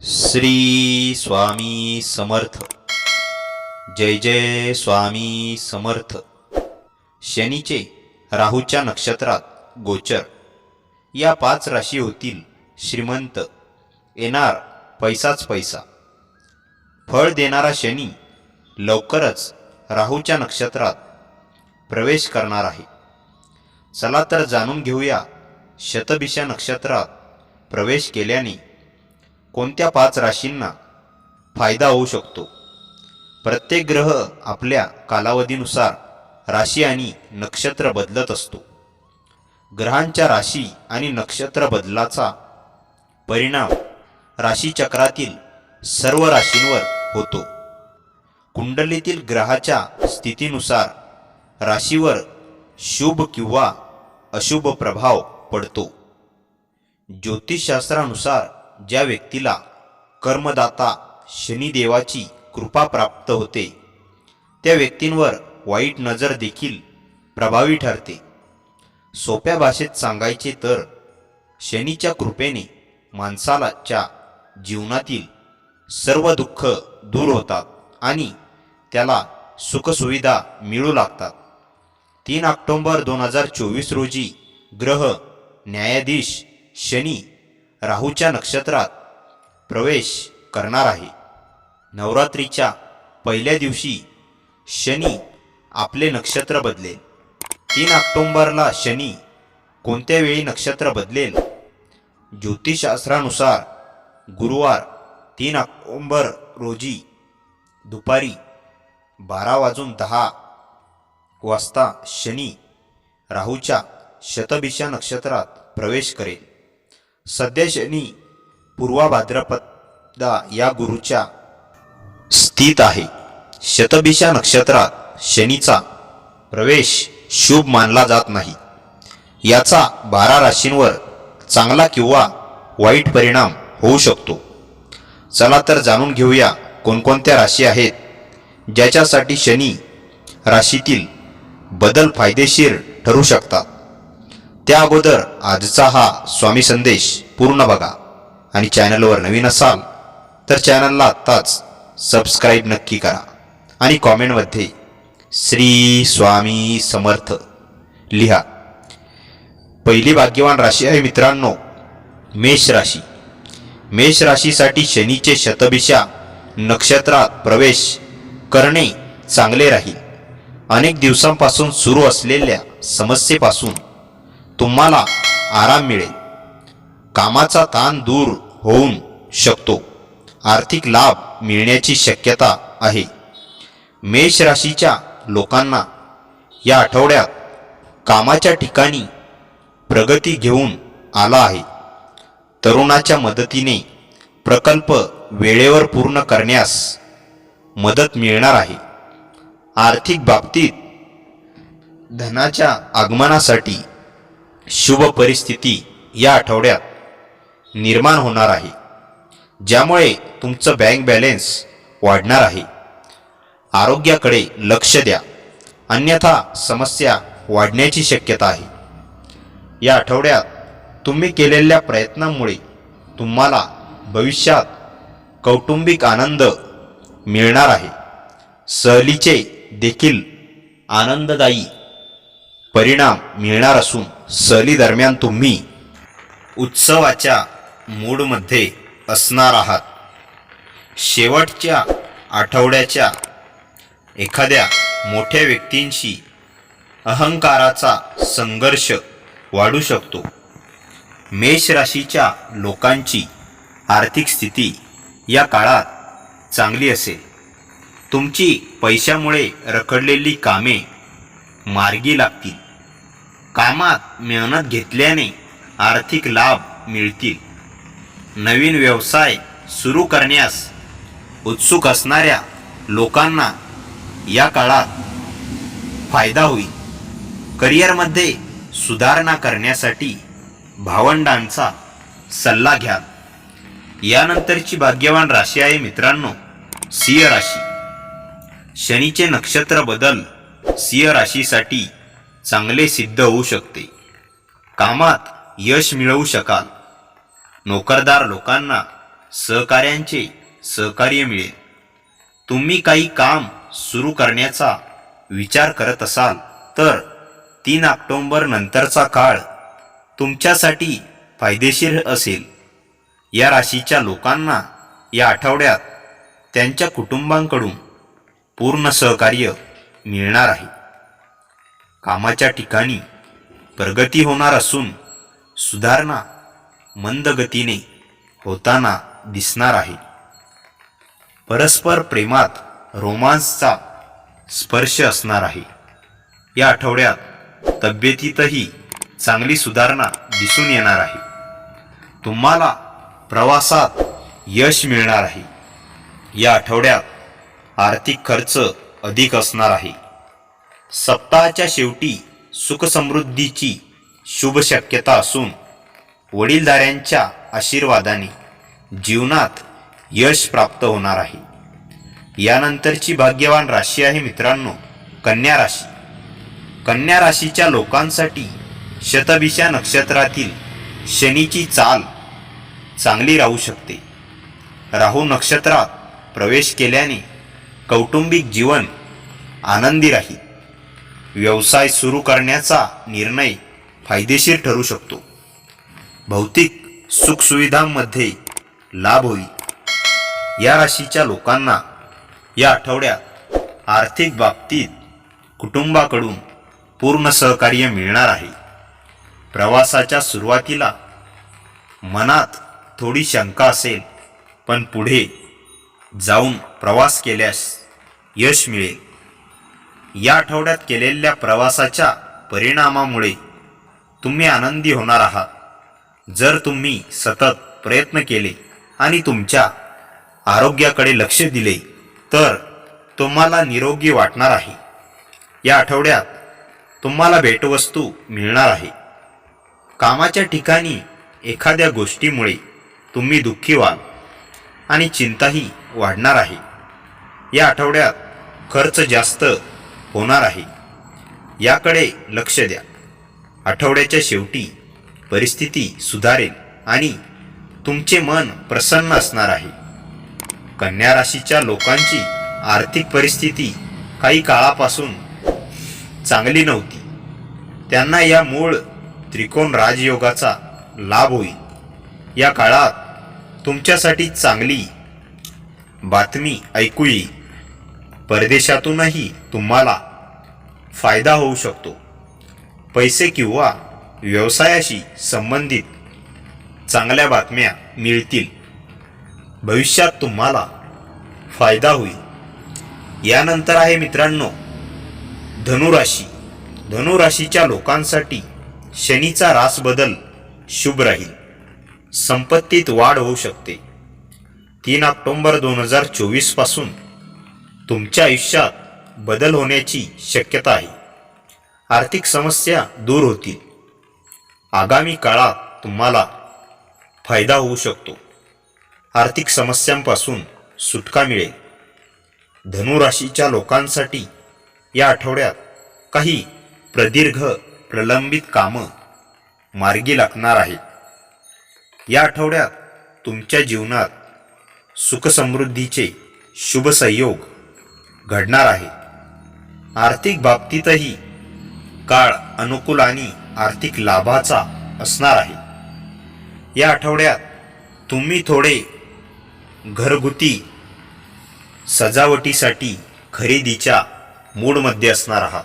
श्री स्वामी समर्थ. जय जय स्वामी समर्थ. शनीचे राहूच्या नक्षत्रात गोचर. या 5 राशी होतील श्रीमंत. येणार पैसाच पैसा. फळ देणारा शनी लवकरच राहूच्या नक्षत्रात प्रवेश करणार आहे. चला तर जाणून घेऊया, शतभिषा नक्षत्रात प्रवेश केल्याने कोणत्या 5 राशींना फायदा होऊ शकतो. प्रत्येक ग्रह आपल्या कालावधीनुसार राशी आणि नक्षत्र बदलत असतो. ग्रहांच्या राशी आणि नक्षत्र बदलाचा परिणाम राशीचक्रातील सर्व राशींवर होतो. कुंडलीतील ग्रहाच्या स्थितीनुसार राशीवर शुभ किंवा अशुभ प्रभाव पडतो. ज्योतिषशास्त्रानुसार ज्या व्यक्तीला कर्मदाता शनिदेवाची कृपा प्राप्त होते, त्या व्यक्तींवर वाईट नजर देखील प्रभावी ठरते. सोप्या भाषेत सांगायचे तर शनीच्या कृपेने माणसाच्या जीवनातील सर्व दुःख दूर होतात आणि त्याला सुखसुविधा मिळू लागतात. 3 ऑक्टोबर 2024 रोजी ग्रह न्यायाधीश शनी राहूच्या नक्षत्रात प्रवेश करणार आहे. नवरात्रीच्या पहिल्या दिवशी शनी आपले नक्षत्र बदलेल. 3 ऑक्टोबरला शनी कोणत्या वेळी नक्षत्र बदलेल? ज्योतिषशास्त्रानुसार गुरुवार 3 ऑक्टोबर रोजी दुपारी 12:10 वाजता शनी राहूच्या शतभिषा नक्षत्रात प्रवेश करेल. सध्या शनी पूर्वा भाद्रपदा या गुरुच्या स्थित आहे. शतभिषा नक्षत्रात शनीचा प्रवेश शुभ मानला जात नाही. याचा 12 राशींवर चांगला किंवा वाईट परिणाम होऊ शकतो. चला तर जाणून घेऊया कोणकोणत्या राशी आहेत ज्याच्यासाठी शनी राशीतील बदल फायदेशीर ठरू शकतात. त्या अगोदर आजचा हा स्वामी संदेश पूर्ण बघा आणि चॅनलवर नवीन असाल तर चॅनलला आत्ताच सबस्क्राईब नक्की करा आणि कॉमेंटमध्ये श्री स्वामी समर्थ लिहा. पहिली भाग्यवान राशी आहे मित्रांनो, मेष राशी. मेष राशीसाठी शनीचे शतभिषा नक्षत्रात प्रवेश करणे चांगले राहील. अनेक दिवसांपासून सुरू असलेल्या समस्येपासून तुम्हाला आराम मिळेल. कामाचा ताण दूर होऊ शकतो. आर्थिक लाभ मिळण्याची शक्यता आहे. मेष राशीच्या लोकांना या आठवड्यात कामाच्या ठिकाणी प्रगती घेऊन आला आहे. तरुणाच्या मदतीने प्रकल्प वेळेवर पूर्ण करण्यास मदत मिळणार आहे. आर्थिक बाबतीत धनाच्या आगमनासाठी शुभ परिस्थिती या आठवड्यात निर्माण होणार आहे, ज्यामुळे तुमचं बँक बॅलन्स वाढणार आहे. आरोग्याकडे लक्ष द्या, अन्यथा समस्या वाढण्याची शक्यता आहे. या आठवड्यात तुम्ही केलेल्या प्रयत्नांमुळे तुम्हाला भविष्यात कौटुंबिक आनंद मिळणार आहे. सहलीचे देखील आनंददायी परिणाम मिळणार असून सहली दरम्यान तुम्ही उत्सवाच्या मूडमध्ये असणार आहात. शेवटच्या आठवड्याच्या एखाद्या मोठ्या व्यक्तींशी अहंकाराचा संघर्ष वाढू शकतो. मेष राशीच्या लोकांची आर्थिक स्थिती या काळात चांगली असेल. तुमची पैशामुळे रखडलेली कामे मार्गी लागतील. कामात मेहनत घेतल्याने आर्थिक लाभ मिळतील. नवीन व्यवसाय सुरू करण्यास उत्सुक असणाऱ्या लोकांना या काळात फायदा होईल. करिअरमध्ये सुधारणा करण्यासाठी भावंडांचा सल्ला घ्या. यानंतरची भाग्यवान राशी आहे मित्रांनो, सिंह राशी. शनीचे नक्षत्र बदल सिंह राशीसाठी चांगले सिद्ध होऊ शकते. कामात यश मिळवू शकाल. नोकरदार लोकांना सहकाऱ्यांचे सहकार्य मिळेल. तुम्ही काही काम सुरू करण्याचा विचार करत असाल तर 3 ऑक्टोबर नंतरचा काळ तुमच्यासाठी फायदेशीर असेल. या राशीच्या लोकांना या आठवड्यात त्यांच्या कुटुंबांकडून पूर्ण सहकार्य मिळणार आहे. कामाच्या ठिकाणी प्रगती होणार असून सुधारणा मंद गतीने होताना दिसणार आहे. परस्पर प्रेमात रोमांसचा स्पर्श असणार आहे. या आठवड्यात तब्येतीतही चांगली सुधारणा दिसून येणार आहे. तुम्हाला प्रवासात यश मिळणार आहे. या आठवड्यात आर्थिक खर्च अधिक असणार आहे. सप्ताहाच्या शेवटी सुखसमृद्धीची शुभ शक्यता असून वडीलधाऱ्यांच्या आशीर्वादाने जीवनात यश प्राप्त होणार आहे. यानंतरची भाग्यवान राशी आहे मित्रांनो, कन्या राशी. कन्या राशीच्या लोकांसाठी शतभिषा नक्षत्रातील शनीची चाल चांगली राहू शकते. राहू नक्षत्रात प्रवेश केल्याने कौटुंबिक जीवन आनंदी राहील. व्यवसाय सुरू करण्याचा निर्णय फायदेशीर ठरू शकतो. भौतिक सुखसुविधांमध्ये लाभ होईल. या राशीच्या लोकांना या आठवड्यात आर्थिक बाबतीत कुटुंबाकडून पूर्ण सहकार्य मिळणार आहे. प्रवासाच्या सुरुवातीला मनात थोडी शंका असेल, पण पुढे जाऊन प्रवास केल्यास यश मिळेल. या आठवड्यात केलेल्या प्रवासाच्या परिणामामुळे तुम्ही आनंदी होणार आहात. जर तुम्ही सतत प्रयत्न केले आणि तुमच्या आरोग्याकडे लक्ष दिले तर तुम्हाला निरोगी वाटणार आहे. या आठवड्यात तुम्हाला भेटवस्तू मिळणार आहे. कामाच्या ठिकाणी एखाद्या गोष्टीमुळे तुम्ही दुःखी व्हाल आणि चिंताही वाढणार आहे. या आठवड्यात खर्च जास्त होणार आहे. याकडे लक्ष द्या. आठवड्याच्या शेवटी परिस्थिती सुधारेल आणि तुमचे मन प्रसन्न असणार आहे. कन्या राशीच्या लोकांची आर्थिक परिस्थिती काही काळापासून चांगली नव्हती. त्यांना या मूळ त्रिकोण राजयोगाचा लाभ होईल. या काळात तुमच्यासाठी चांगली बातमी ऐकू येईल. परदेशातूनही तुम्हाला फायदा होऊ शकतो. पैसे किंवा व्यवसायाशी संबंधित चांगल्या बातम्या मिळतील. भविष्यात तुम्हाला फायदा होईल. यानंतर आहे मित्रांनो धनुराशी. धनुराशीच्या लोकांसाठी शनीचा रास बदल शुभ राहील. संपत्तीत वाढ होऊ शकते. 3 ऑक्टोबर 2024 पासून तुमच्या आयुष्यात बदल होण्याची शक्यता आहे. आर्थिक समस्या दूर होतील. आगामी काळात तुम्हाला फायदा होऊ शकतो. आर्थिक समस्यांपासून सुटका मिळेल. धनुराशीच्या लोकांसाठी या आठवड्यात काही प्रदीर्घ प्रलंबित कामं मार्गी लागणार आहेत. या आठवड्यात तुमच्या जीवनात सुखसमृद्धीचे शुभ संयोग घडणार आहे. आर्थिक बाबतीतही काळ अनुकूल आणि आर्थिक लाभाचा असणार आहे. या आठवड्यात तुम्ही थोडे घरगुती सजावटीसाठी खरेदीच्या मूडमध्ये असणार आहात.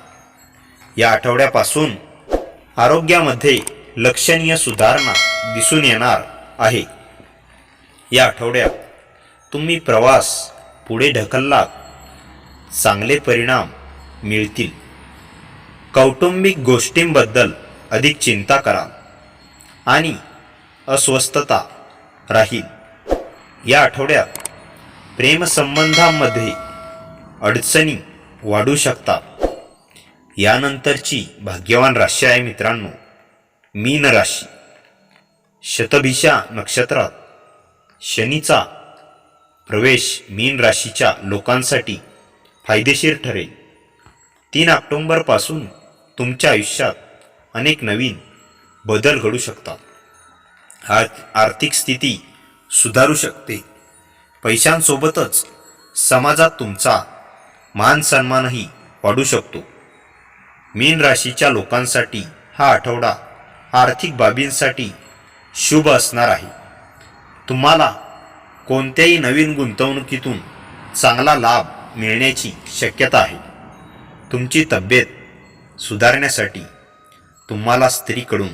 या आठवड्यापासून आरोग्यामध्ये लक्षणीय सुधारणा दिसून येणार आहे. या आठवड्यात तुम्ही प्रवास पुढे ढकलला चांगले परिणाम मिळतील. कौटुंबिक गोष्टींबद्दल अधिक चिंता करा आणि अस्वस्थता राहील. या आठवड्यात प्रेमसंबंधांमध्ये अडचणी वाढू शकतात. यानंतरची भाग्यवान राशी आहे मित्रांनो मीन राशी. शतभिषा नक्षत्रात शनीचा प्रवेश मीन राशीच्या लोकांसाठी फायदेशीर ठरेल. 3 ऑक्टोबर पासून तुमच्या आयुष्यात अनेक नवीन बदल घडू शकतात. आर्थिक स्थिती सुधारू शकते. पैशांसोबतच समाजात तुमचा मान सन्मानही वाढू शकतो. मीन राशीच्या लोकांसाठी हा आठवडा आर्थिक बाबींसाठी शुभ असणार आहे. तुम्हाला कोणत्याही नवीन गुंतवणुकीतून चांगला लाभ मिळण्याची शक्यता आहे. तुमची तब्येत सुधारण्यासाठी तुम्हाला स्त्रीकडून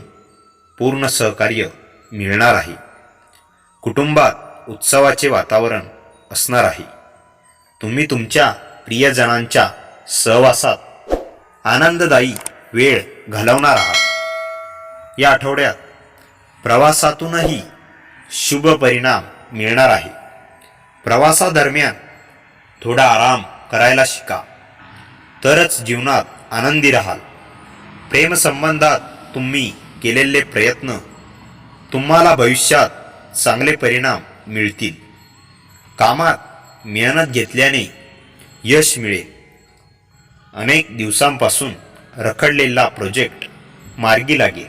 पूर्ण सहकार्य मिळणार आहे. कुटुंबात उत्सवाचे वातावरण असणार आहे. तुम्ही तुमच्या प्रियजनांच्या सहवासात आनंददायी वेळ घालवणार आहात. या आठवड्यात प्रवासातूनही शुभ परिणाम मिळणार आहे. प्रवासादरम्यान थोडा आराम करायला शिका, तरच जीवनात आनंदी राहाल. प्रेमसंबंधात तुम्ही केलेले प्रयत्न तुम्हाला भविष्यात चांगले परिणाम मिळतील. कामात मेहनत घेतल्याने यश मिळेल. अनेक दिवसांपासून रखडलेला प्रोजेक्ट मार्गी लागेल.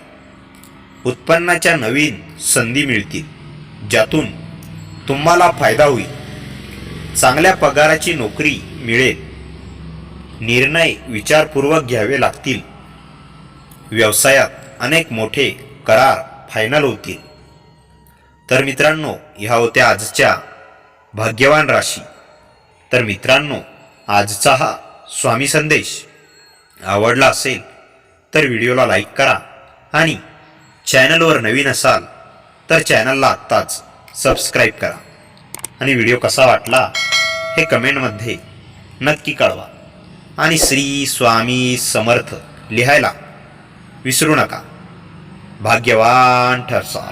उत्पन्नाच्या नवीन संधी मिळतील, ज्यातून तुम्हाला फायदा होईल. चांगल्या पगाराची नोकरी मिळेल. निर्णय विचारपूर्वक घ्यावे लागतील. व्यवसायात अनेक मोठे करार फायनल होतील. तर मित्रांनो, ह्या होत्या आजच्या भाग्यवान राशी. तर मित्रांनो, आजचा हा स्वामी संदेश आवडला असेल तर व्हिडिओला लाईक करा आणि चॅनलवर नवीन असाल तर चॅनलला आत्ताच सबस्क्राईब करा आणि व्हिडिओ कसा वाटला हे कमेंटमध्ये नक्की कळवा आणि श्री स्वामी समर्थ लिहायला विसरू नका. भाग्यवान ठरसाल.